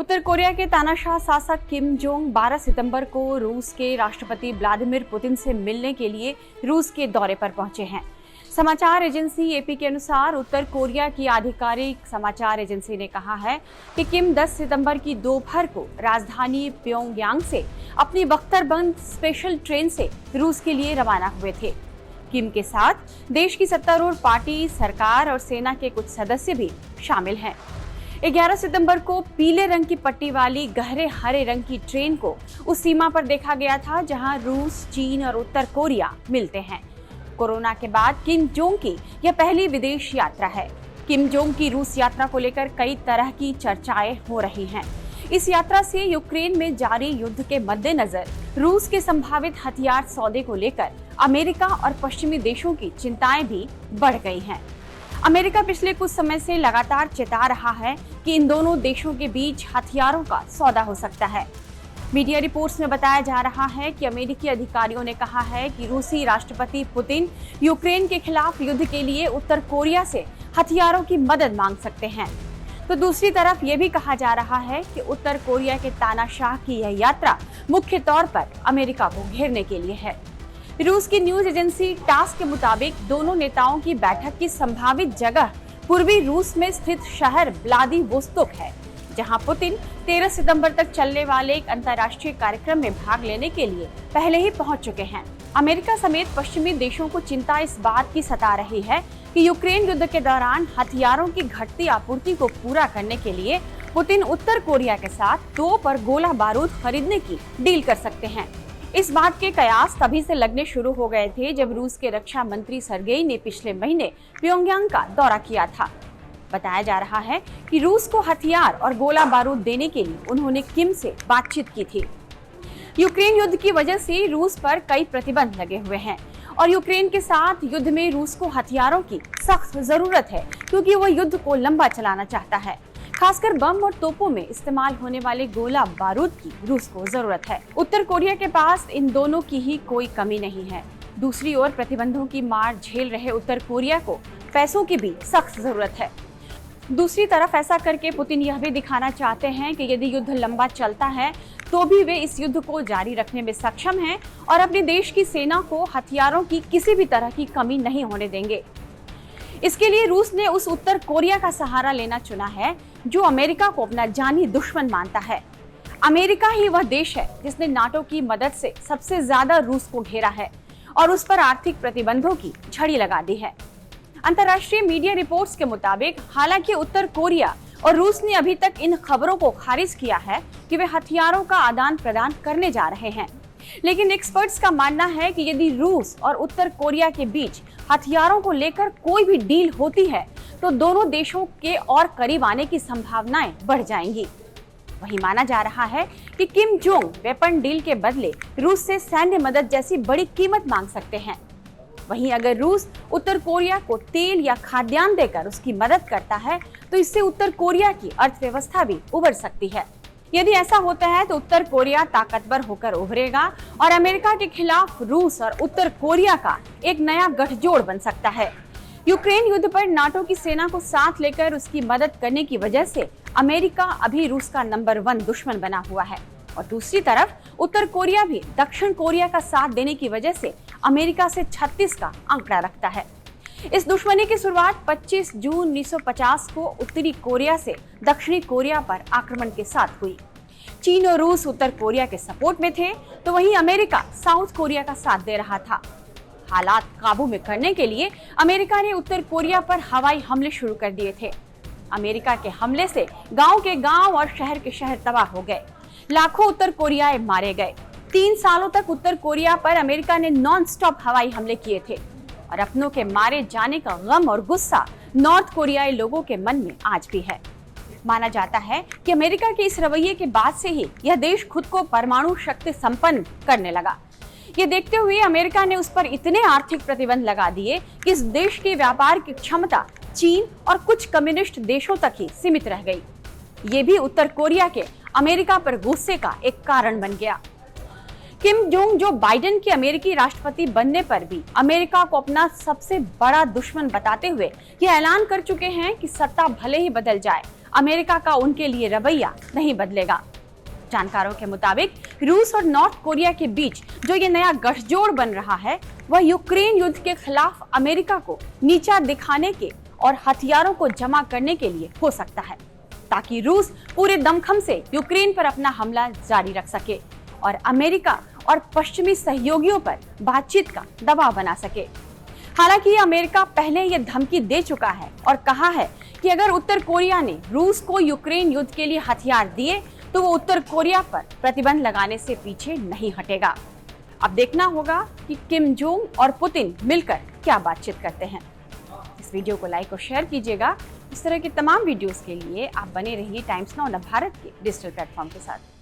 उत्तर Korea के तानाशाह शासक किम जोंग 12 सितंबर को रूस के राष्ट्रपति व्लादिमीर पुतिन से मिलने के लिए रूस के दौरे पर पहुंचे हैं। समाचार एजेंसी एपी के अनुसार उत्तर कोरिया की आधिकारिक समाचार एजेंसी ने कहा है कि किम 10 सितंबर की दोपहर को राजधानी प्योंगयांग से अपनी बख्तरबंद स्पेशल ट्रेन से रूस के लिए रवाना हुए थे। किम के साथ देश की सत्तारूढ़ पार्टी, सरकार और सेना के कुछ सदस्य भी शामिल हैं। 11 सितंबर को पीले रंग की पट्टी वाली गहरे हरे रंग की ट्रेन को उस सीमा पर देखा गया था जहां रूस, चीन और उत्तर कोरिया मिलते हैं। कोरोना के बाद किम जोंग की यह पहली विदेश यात्रा है। किम जोंग की रूस यात्रा को लेकर कई तरह की चर्चाएं हो रही हैं। इस यात्रा से यूक्रेन में जारी युद्ध के मद्देनजर रूस के संभावित हथियार सौदे को लेकर अमेरिका और पश्चिमी देशों की चिंताएं भी बढ़ गई हैं। अमेरिका पिछले कुछ समय से लगातार चेता रहा है कि इन दोनों देशों के बीच हथियारों का सौदा हो सकता है। मीडिया रिपोर्ट्स में बताया जा रहा है कि अमेरिकी अधिकारियों ने कहा है कि रूसी राष्ट्रपति पुतिन यूक्रेन के खिलाफ युद्ध के लिए उत्तर कोरिया से हथियारों की मदद मांग सकते हैं। तो दूसरी तरफ ये भी कहा जा रहा है कि उत्तर कोरिया के तानाशाह की यह यात्रा मुख्य तौर पर अमेरिका को घेरने के लिए है। रूस की न्यूज एजेंसी टास के मुताबिक दोनों नेताओं की बैठक की संभावित जगह पूर्वी रूस में स्थित शहर व्लादिवोस्तोक है, जहां पुतिन 13 सितंबर तक चलने वाले एक अंतर्राष्ट्रीय कार्यक्रम में भाग लेने के लिए पहले ही पहुंच चुके हैं। अमेरिका समेत पश्चिमी देशों को चिंता इस बात की सता रही है कि यूक्रेन युद्ध के दौरान हथियारों की घटती आपूर्ति को पूरा करने के लिए पुतिन उत्तर कोरिया के साथ तोप और गोला बारूद खरीदने की डील कर सकते हैं। इस बात के कयास तभी से लगने शुरू हो गए थे जब रूस के रक्षा मंत्री सर्गेई ने पिछले महीने प्योंगयांग का दौरा किया था। बताया जा रहा है कि रूस को हथियार और गोला बारूद देने के लिए उन्होंने किम से बातचीत की थी। यूक्रेन युद्ध की वजह से रूस पर कई प्रतिबंध लगे हुए हैं और यूक्रेन के साथ युद्ध में रूस को हथियारों की सख्त जरूरत है, क्योंकि वह युद्ध को लंबा चलाना चाहता है। खासकर बम और तोपों में इस्तेमाल होने वाले गोला बारूद की रूस को जरूरत है। उत्तर कोरिया के पास इन दोनों की ही कोई कमी नहीं है। दूसरी ओर प्रतिबंधों की मार झेल रहे उत्तर कोरिया को पैसों की भी सख्त जरूरत है। दूसरी तरफ ऐसा करके पुतिन यह भी दिखाना चाहते हैं कि यदि युद्ध लंबा चलता है तो भी वे इस युद्ध को जारी रखने में सक्षम हैं और अपने देश की सेना को हथियारों की किसी भी तरह की कमी नहीं होने देंगे। इसके लिए रूस ने उस उत्तर कोरिया का सहारा लेना चुना है जो अमेरिका को अपना जानी दुश्मन मानता है। अमेरिका ही वह देश है जिसने नाटो की मदद से सबसे ज्यादा रूस को घेरा है और उस पर आर्थिक प्रतिबंधों की झड़ी लगा दी है। अंतर्राष्ट्रीय मीडिया रिपोर्ट्स के मुताबिक हालांकि उत्तर कोरिया और रूस ने अभी तक इन खबरों को खारिज किया है कि वे हथियारों का आदान प्रदान करने जा रहे हैं, लेकिन एक्सपर्ट्स का मानना है कि यदि रूस और उत्तर कोरिया के बीच हथियारों को लेकर कोई भी डील होती है तो दोनों देशों के और करीब आने की संभावनाएं बढ़ जाएंगी। वहीं माना जा रहा है कि किम जोंग वेपन डील के बदले रूस से सैन्य मदद जैसी बड़ी कीमत मांग सकते हैं। वहीं अगर रूस उत्तर कोरिया को तेल या खाद्यान्न देकर उसकी मदद करता है तो इससे उत्तर कोरिया की अर्थव्यवस्था भी उभर सकती है। यदि ऐसा होता है तो उत्तर कोरिया ताकतवर होकर उभरेगा और अमेरिका के खिलाफ रूस और उत्तर कोरिया का एक नया गठजोड़ बन सकता है। यूक्रेन युद्ध पर नाटो की सेना को साथ लेकर उसकी मदद करने की वजह से अमेरिका अभी रूस का नंबर 1 दुश्मन बना हुआ है और दूसरी तरफ उत्तर कोरिया भी दक्षिण कोरिया का साथ देने की वजह से अमेरिका से 36 का आंकड़ा रखता है। इस दुश्मनी की शुरुआत 25 जून 1950 को उत्तरी कोरिया से दक्षिणी कोरिया पर आक्रमण के साथ हुई। चीन और रूस उत्तर कोरिया के सपोर्ट में थे तो वहीं अमेरिका साउथ कोरिया का साथ दे रहा था। हालात काबू में करने के लिए अमेरिका ने उत्तर कोरिया पर हवाई हमले शुरू कर दिए थे। अमेरिका के हमले से गांव के गांव और शहर के शहर तबाह हो गए। लाखों उत्तर कोरियाई मारे गए। 3 सालों तक उत्तर कोरिया पर अमेरिका ने नॉन स्टॉप हवाई हमले किए थे और अपनों के मारे जाने का गम और गुस्सा नॉर्थ कोरियाई लोगों के मन में आज भी है। माना जाता है कि अमेरिका के इस रवैये के बाद से ही यह देश खुद को परमाणु शक्ति संपन्न करने लगा। ये देखते हुए अमेरिका ने उस पर इतने आर्थिक प्रतिबंध लगा दिए कि इस देश की व्यापार की क्षमता चीन और कुछ कम्युनिस्ट देशों तक ही सीमित रह गई। ये भी उत्तर कोरिया के अमेरिका पर गुस्से का एक कारण बन गया। किम जोंग जो बाइडेन के अमेरिकी राष्ट्रपति बनने पर भी अमेरिका को अपना सबसे बड़ा दुश्मन बताते हुए यह ऐलान कर चुके हैं कि सत्ता भले ही बदल जाए, अमेरिका का उनके लिए रवैया नहीं बदलेगा। जानकारों के मुताबिक रूस और नॉर्थ कोरिया के बीच जो ये नया गठजोड़ बन रहा है, वह यूक्रेन युद्ध के खिलाफ अमेरिका को नीचा दिखाने के और हथियारों को जमा करने के लिए हो सकता है, ताकि रूस पूरे दमखम से यूक्रेन पर अपना हमला जारी रख सके और अमेरिका और पश्चिमी सहयोगियों पर बातचीत का दबाव बना सके। हालांकि अमेरिका पहले यह धमकी दे चुका है और कहा है कि अगर उत्तर कोरिया ने रूस को यूक्रेन युद्ध के लिए हथियार दिए तो वो उत्तर कोरिया पर प्रतिबंध लगाने से पीछे नहीं हटेगा। अब देखना होगा कि किम जोंग और पुतिन मिलकर क्या बातचीत करते हैं। इस वीडियो को लाइक और शेयर कीजिएगा। इस तरह के तमाम वीडियोस के लिए आप बने रहिए टाइम्स नाउ भारत के डिजिटल प्लेटफॉर्म के साथ।